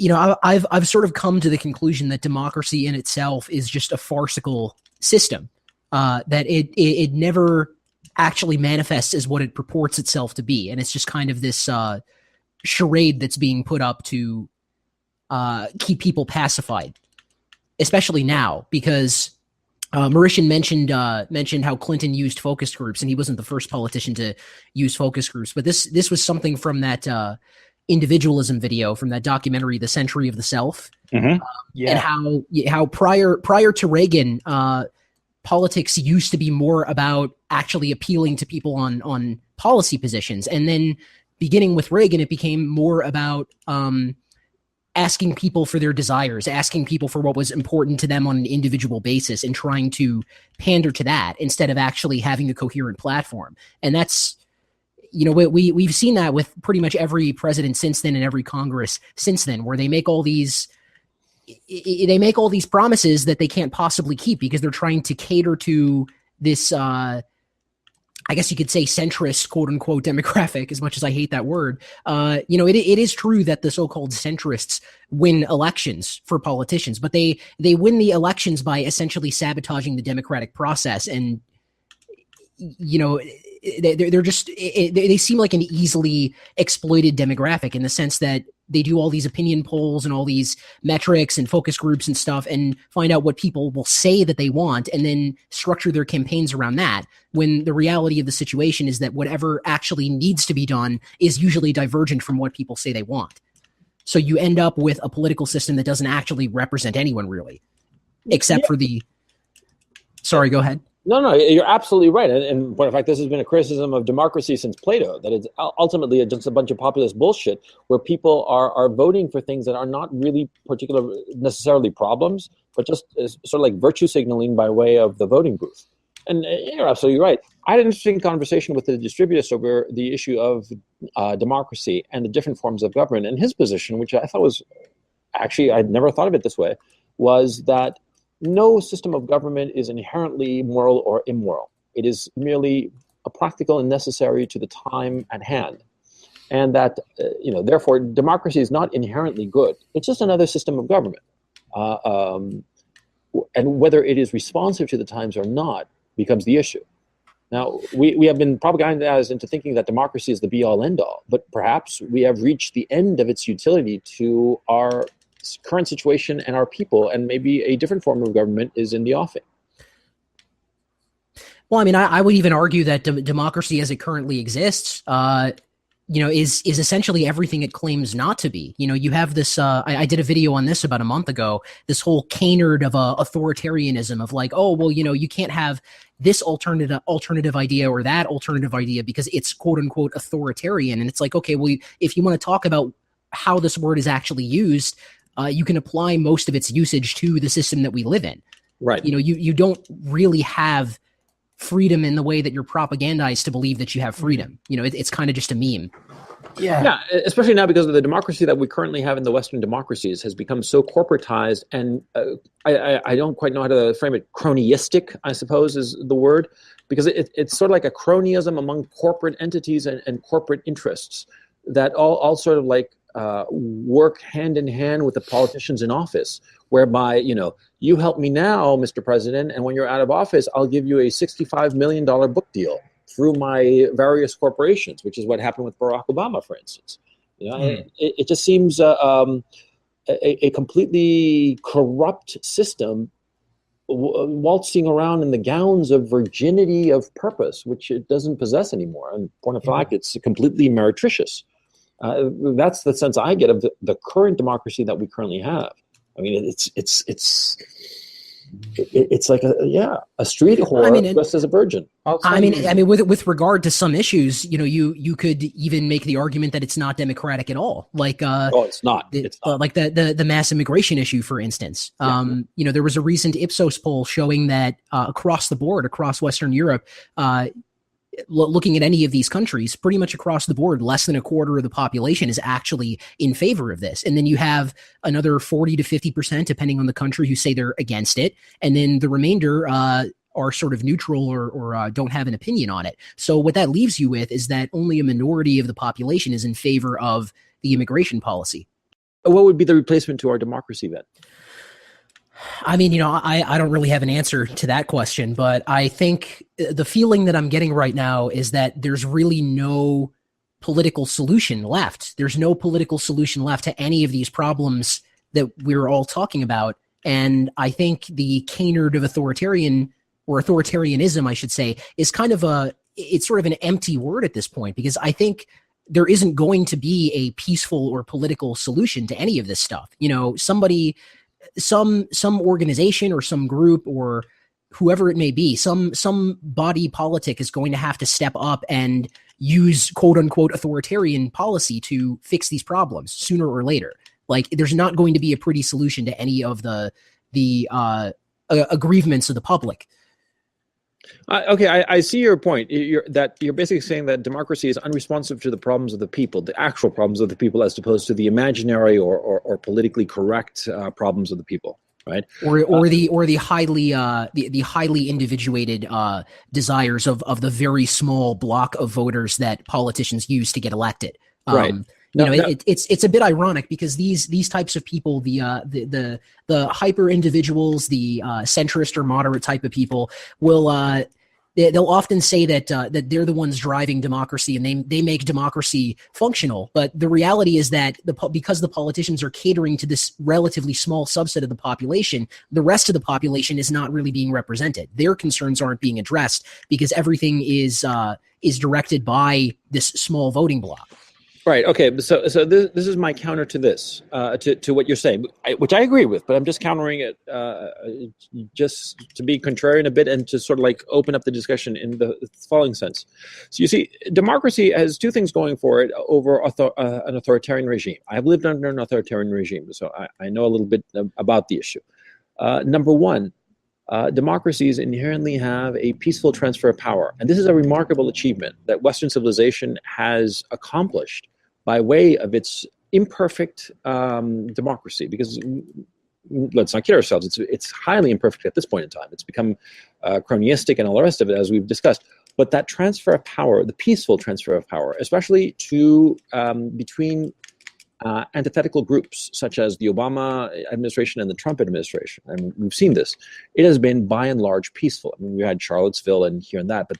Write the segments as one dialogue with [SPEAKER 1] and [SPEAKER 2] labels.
[SPEAKER 1] I've sort of come to the conclusion that democracy in itself is just a farcical system, that it never actually manifests as what it purports itself to be. And it's just kind of this charade that's being put up to keep people pacified, especially now, because Mauritian mentioned how Clinton used focus groups, and he wasn't the first politician to use focus groups. But this was something from that individualism video from that documentary, The Century of the Self, and how prior to Reagan, politics used to be more about actually appealing to people on policy positions, and then beginning with Reagan, it became more about asking people for their desires, asking people for what was important to them on an individual basis, and trying to pander to that instead of actually having a coherent platform. And that's, we've seen that with pretty much every president since then and every Congress since then, where they make all these promises that they can't possibly keep because they're trying to cater to this, I guess you could say, centrist, quote unquote, demographic, as much as I hate that word. It is true that the so-called centrists win elections for politicians, but they win the elections by essentially sabotaging the democratic process. And, they're just, they seem like an easily exploited demographic in the sense that they do all these opinion polls and all these metrics and focus groups and stuff and find out what people will say that they want and then structure their campaigns around that, when the reality of the situation is that whatever actually needs to be done is usually divergent from what people say they want. So you end up with a political system that doesn't actually represent anyone really, except for the... Sorry, go ahead.
[SPEAKER 2] No, you're absolutely right. And in point of fact, this has been a criticism of democracy since Plato, that it's ultimately just a bunch of populist bullshit where people are voting for things that are not really necessarily problems, but just sort of like virtue signaling by way of the voting booth. And you're absolutely right. I had an interesting conversation with the distributist over the issue of democracy and the different forms of government. And his position, which I thought was, actually, I'd never thought of it this way, was that no system of government is inherently moral or immoral. It is merely practical and necessary to the time at hand. And that, therefore, democracy is not inherently good. It's just another system of government. And whether it is responsive to the times or not becomes the issue. Now, we have been propagandized into thinking that democracy is the be-all, end-all, but perhaps we have reached the end of its utility to our current situation and our people, and maybe a different form of government is in the offing.
[SPEAKER 1] Well, I mean, I would even argue that democracy as it currently exists, is essentially everything it claims not to be. You have this, I did a video on this about a month ago, this whole canard of authoritarianism of like, oh, well, you can't have this alternative idea or that alternative idea because it's quote unquote authoritarian. And it's like, okay, well, if you want to talk about how this word is actually used, you can apply most of its usage to the system that we live in.
[SPEAKER 2] Right.
[SPEAKER 1] You don't really have freedom in the way that you're propagandized to believe that you have freedom. It's kind of just a meme.
[SPEAKER 2] Yeah, especially now because of the democracy that we currently have in the Western democracies has become so corporatized, and I don't quite know how to frame it. Cronyistic, I suppose, is the word, because it's sort of like a cronyism among corporate entities and corporate interests that all sort of like work hand in hand with the politicians in office, whereby, you help me now, Mr. President, and when you're out of office, I'll give you a $65 million book deal through my various corporations, which is what happened with Barack Obama, for instance. It just seems a completely corrupt system waltzing around in the gowns of virginity of purpose, which it doesn't possess anymore. And point of fact, it's completely meretricious. That's the sense I get of the current democracy that we currently have. I mean, it's like a street whore dressed as a virgin.
[SPEAKER 1] I mean, with regard to some issues, you could even make the argument that it's not democratic at all. Like,
[SPEAKER 2] it's not.
[SPEAKER 1] Like the mass immigration issue, for instance. There was a recent Ipsos poll showing that across the board, across Western Europe, looking at any of these countries, pretty much across the board, less than a quarter of the population is actually in favor of this. And then you have another 40 to 50%, depending on the country, who say they're against it. And then the remainder are sort of neutral or don't have an opinion on it. So what that leaves you with is that only a minority of the population is in favor of the immigration policy.
[SPEAKER 2] What would be the replacement to our democracy then?
[SPEAKER 1] I mean, I don't really have an answer to that question, but I think the feeling that I'm getting right now is that there's really no political solution left. There's no political solution left to any of these problems that we're all talking about. And I think the canard of authoritarianism, I should say, is it's sort of an empty word at this point, because I think there isn't going to be a peaceful or political solution to any of this stuff. Some organization or some group or whoever it may be, some body politic is going to have to step up and use quote unquote authoritarian policy to fix these problems sooner or later. Like, there's not going to be a pretty solution to any of the aggrievements of the public.
[SPEAKER 2] Okay, I see your point. You're basically saying that democracy is unresponsive to the problems of the people, the actual problems of the people, as opposed to the imaginary or politically correct problems of the people, right?
[SPEAKER 1] Or the highly individuated desires of the very small block of voters that politicians use to get elected.
[SPEAKER 2] Right.
[SPEAKER 1] It's a bit ironic, because these types of people, the hyper individuals, the centrist or moderate type of people, will they'll often say that they're the ones driving democracy and they make democracy functional. But the reality is that because the politicians are catering to this relatively small subset of the population, the rest of the population is not really being represented. Their concerns aren't being addressed because everything is directed by this small voting bloc.
[SPEAKER 2] Right. Okay. So this is my counter to this, to what you're saying, which I agree with, but I'm just countering it just to be contrarian a bit and to sort of like open up the discussion in the following sense. So you see, democracy has two things going for it over an authoritarian regime. I've lived under an authoritarian regime, so I know a little bit about the issue. Number one, democracies inherently have a peaceful transfer of power. And this is a remarkable achievement that Western civilization has accomplished by way of its imperfect democracy. Because let's not kid ourselves, it's highly imperfect at this point in time. It's become cronyistic and all the rest of it, as we've discussed. But that transfer of power, the peaceful transfer of power, especially between antithetical groups such as the Obama administration and the Trump administration, and we've seen this, it has been by and large peaceful. I mean, we had Charlottesville and here and that, but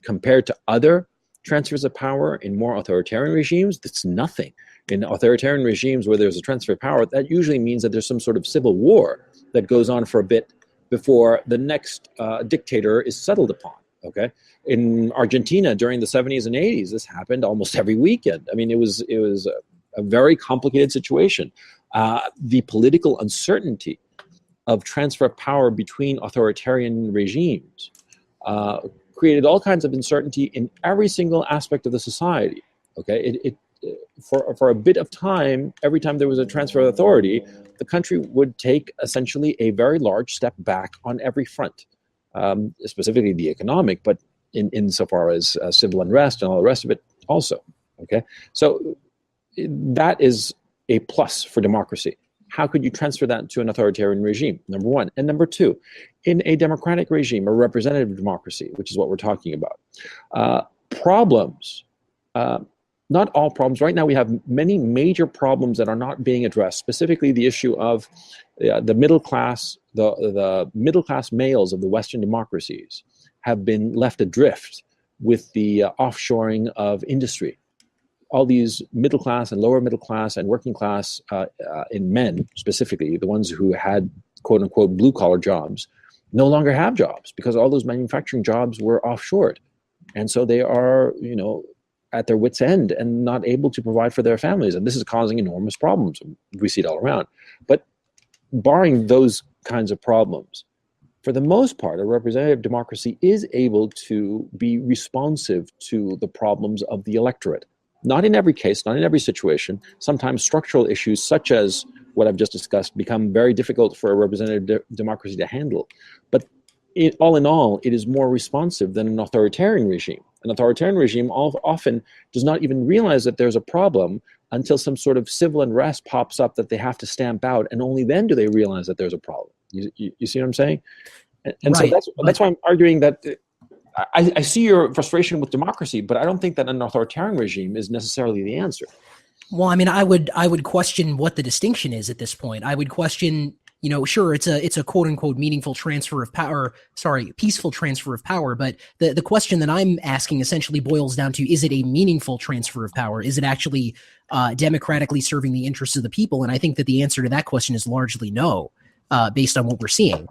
[SPEAKER 2] compared to other transfers of power in more authoritarian regimes, that's nothing. In authoritarian regimes where there's a transfer of power, that usually means that there's some sort of civil war that goes on for a bit before the next dictator is settled upon. Okay, in Argentina during the 70s and 80s, this happened almost every weekend. I mean, it was a very complicated situation. The political uncertainty of transfer of power between authoritarian regimes created all kinds of uncertainty in every single aspect of the society. Okay, for a bit of time, every time there was a transfer of authority, the country would take essentially a very large step back on every front, specifically the economic, but insofar as civil unrest and all the rest of it also. Okay, so that is a plus for democracy. How could you transfer that to an authoritarian regime? Number one. And number two, in a democratic regime, a representative democracy, which is what we're talking about, problems, not all problems. Right now, we have many major problems that are not being addressed, specifically the issue of the middle class, the middle class males of the Western democracies have been left adrift with the offshoring of industry. All these middle class and lower middle class and working class in men, specifically the ones who had quote unquote blue collar jobs, no longer have jobs because all those manufacturing jobs were offshored. And so they are, at their wits' end and not able to provide for their families. And this is causing enormous problems. We see it all around. But barring those kinds of problems, for the most part, a representative democracy is able to be responsive to the problems of the electorate. Not in every case, not in every situation. Sometimes structural issues such as what I've just discussed become very difficult for a representative democracy to handle. But all in all, it is more responsive than an authoritarian regime. An authoritarian regime often does not even realize that there's a problem until some sort of civil unrest pops up that they have to stamp out, and only then do they realize that there's a problem. You see what I'm saying? And right. So that's why I'm arguing that I see your frustration with democracy, but I don't think that an authoritarian regime is necessarily the answer.
[SPEAKER 1] Well, I mean, I would question what the distinction is at this point. I would question, sure, it's a quote unquote meaningful transfer of power, sorry, peaceful transfer of power, but the question that I'm asking essentially boils down to, is it a meaningful transfer of power? Is it actually democratically serving the interests of the people? And I think that the answer to that question is largely no, based on what we're seeing.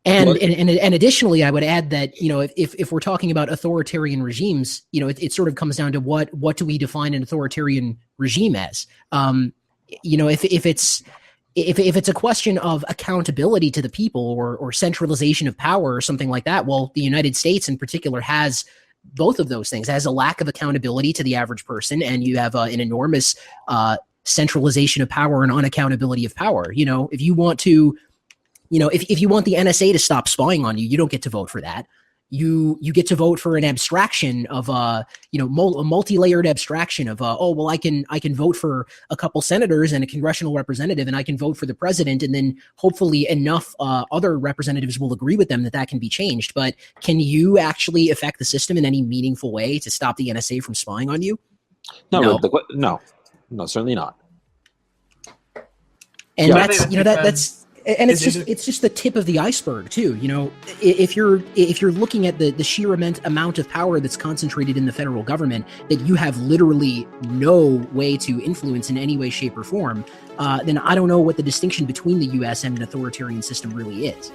[SPEAKER 1] And additionally, I would add that, if we're talking about authoritarian regimes, it sort of comes down to what do we define an authoritarian regime as? If it's a question of accountability to the people or centralization of power or something like that, well, the United States in particular has both of those things. It has a lack of accountability to the average person, and you have an enormous centralization of power and unaccountability of power. If you want to if you want the NSA to stop spying on you, you don't get to vote for that. You get to vote for an abstraction of a multi-layered abstraction of I can vote for a couple senators and a congressional representative, and I can vote for the president, and then hopefully enough other representatives will agree with them that can be changed. But can you actually affect the system in any meaningful way to stop the NSA from spying on you?
[SPEAKER 2] No, certainly not.
[SPEAKER 1] And it's just the tip of the iceberg too. If you're looking at the sheer amount of power that's concentrated in the federal government that you have literally no way to influence in any way, shape, or form, then I don't know what the distinction between the U.S. and an authoritarian system really is.